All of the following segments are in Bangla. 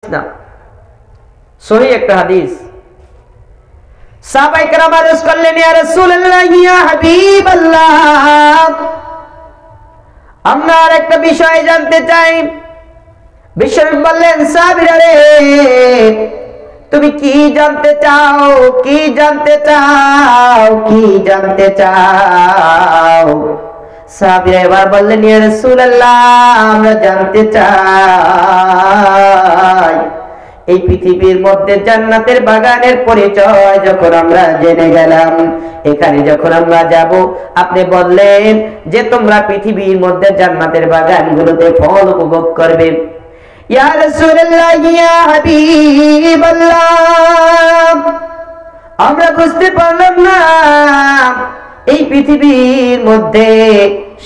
না, সহি একটা হাদিস। সাহাবায়ে কেরাম আরজ করলেন, ইয়া রাসূলুল্লাহ, ইয়া হাবিবাল্লাহ, আমরা একটা বিষয় জানতে চাই। বিশ্বনবী বললেন, সাহাবীরা রে, তুমি কি জানতে চাও? কি জানতে চাও? কি জানতে চাও? সাহাবীরা এবার বললেন, ইয়া রাসূলুল্লাহ, আমরা জানতে চাই এই পৃথিবীর মধ্যে জান্নাতের বাগানের পরিচয় যখন আমরা জেনে গেলাম, এখানে যখন আমরা যাব, আপনি বললেন যে তোমরা পৃথিবীর মধ্যে জান্নাতের বাগানগুলোতে ফল উপভোগ করবে। ইয়া রাসূলুল্লাহ, ইয়া হাবিবাল্লাহ, আমরা বুঝতে পারলাম না এই পৃথিবীর মধ্যে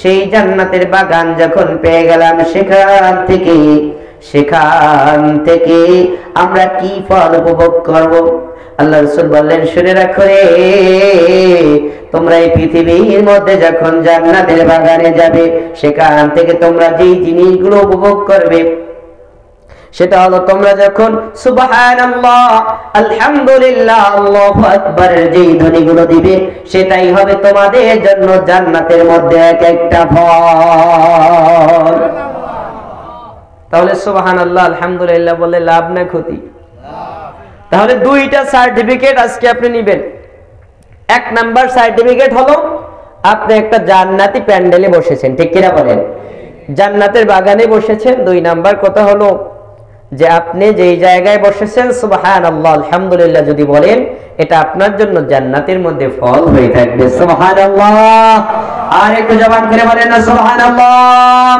সেই জান্নাতের বাগান যখন পেয়ে গেলাম, সেখান থেকে আমরা কি ফল উপভোগ করব? আল্লাহ রাসূল বললেন, শুনে রাখো রে, তোমরা এই পৃথিবীর মধ্যে যখন জান্নাতের বাগানে যাবে, সেখান থেকে তোমরা যেই জিনিসগুলো উপভোগ করবে সেটা হলো, তোমরা যখন সুবহানাল্লাহ, আলহামদুলিল্লাহ, আল্লাহু আকবার যেই ধ্বনিগুলো দিবে, সেটাই হবে তোমাদের জন্য জান্নাতের মধ্যে এক একটা ফল। তাহলে সুবহানাল্লাহ, আলহামদুলিল্লাহ বলে লাভ না ক্ষতি? তাহলে দুইটা সার্টিফিকেট আজকে আপনি নেবেন। এক নাম্বার সার্টিফিকেট হলো আপনি একটা জান্নাতি প্যান্ডেলে বসেছেন, ঠিক কিনা বলেন? জান্নাতের বাগানে বসেছেন। দুই নাম্বার কথা হলো যে আপনি যেই জায়গায় বসেছেন সুবহানাল্লাহ, আলহামদুলিল্লাহ যদি বলেন, এটা আপনার জন্য জান্নাতের মধ্যে ফল হয়ে থাকবে। সুবহানাল্লাহ, আর একটু জবান করে বলেন না সুবহানাল্লাহ।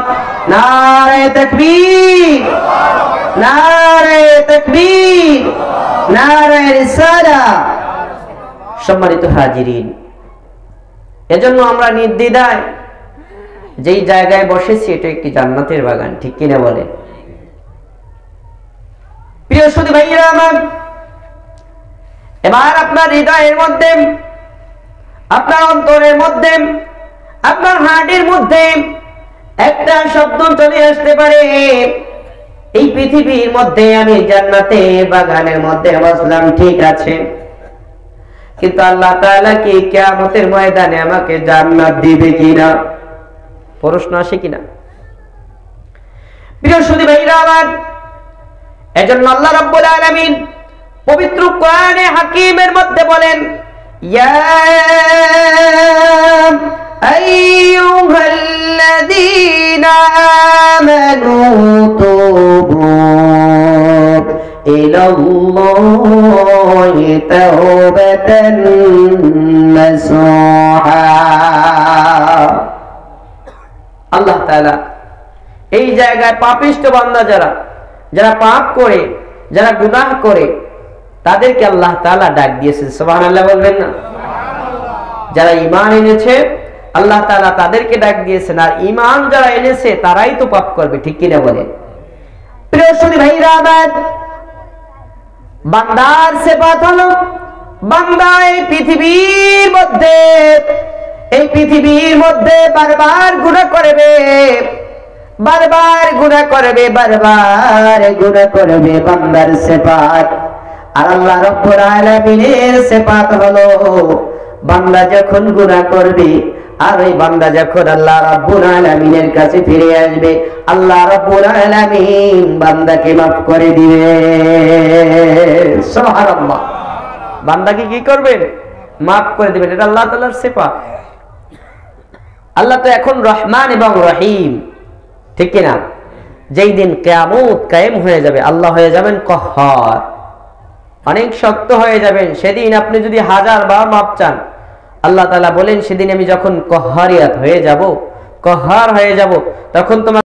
নারে তাকবীর, নারে তাকবীর, নারে রিসালাহ। সম্মানিত হাজিরিন, এজন্য আমরা নির্দ্বিধায় যেই জায়গায় বসেছি এটা একটি জান্নাতের বাগান, ঠিক কিনা বলেন? প্রিয় সুধী ভাইয়েরা আমার, এবার আপনার হৃদয়ের মধ্যে, আপনার অন্তরের মধ্যে, আপনার হার্টের মধ্যে একটা শব্দ চলে আসতে পারে, এই পৃথিবীর মধ্যে আমি জান্নাতের বাগানের মধ্যে বসলাম, ঠিক আছে, কিন্তু আল্লাহ তাআলা কি কিয়ামতের ময়দানে আমাকে জান্নাত দিবে কিনা? প্রশ্ন আসে কিনা? প্রিয় সুধী ভাইয়েরা আমার, এজন্য আল্লাহ রাব্বুল আলামিন পবিত্র কোরআনে হাকিমের মধ্যে বলেন, ইয়া আইয়ুহাল্লাযীনা আমানু তুবু ইলাল্লাহি তাওবাতান নাসুহা। আল্লাহ তাআলা এই জায়গায় পাপিষ্ঠ বান্দা যারা পাপ করে, যারা গুনাহ করে, তাদেরকে আল্লাহ তাআলা ডাক দিয়েছেন। সুবহানাল্লাহ বলবেন না? যারা ঈমান এনেছে আল্লাহ তাআলা তাদেরকে ডাক দিয়েছেন, আর ঈমান যারা এনেছে তারাই তো পাপ করবে, ঠিক কিনা বলেন? প্রিয় সুধী ভাইরা আমার, বান্দার সিফাত হলো, বান্দা এই পৃথিবীর মধ্যে বারবার গুনাহ করবে, বারবার গুনাহ করবে, বারবার গুনাহ করবে, বান্দার সিফাত। আর আল্লাহ রাব্বুল আলামিনের সিফাত হলো, বান্দা যখন গুনাহ করবে আর ওই বান্দা যখন আল্লাহ রাব্বুল আলামিনের কাছে ফিরে আসবে, আল্লাহ রাব্বুল আলামিন বান্দাকে মাফ করে দিবে। সুবহানাল্লাহ, বান্দাকে কি করবেন? মাফ করে দিবেন। এটা আল্লাহ তাআলার সিফাত। আল্লাহ তো এখন রহমান এবং রহিম, ঠিক কিনা? যেই দিন কিয়ামত কায়েম হয়ে যাবে, আল্লাহ হয়ে যাবেন কহ্হার, অনেক শক্ত হয়ে যাবেন। সেদিন আপনি যদি 1000 বার মাপ চান, আল্লাহ তাআলা বলেন, সেদিন আমি যখন কহ্হার হয়ে যাব, তখন তোমার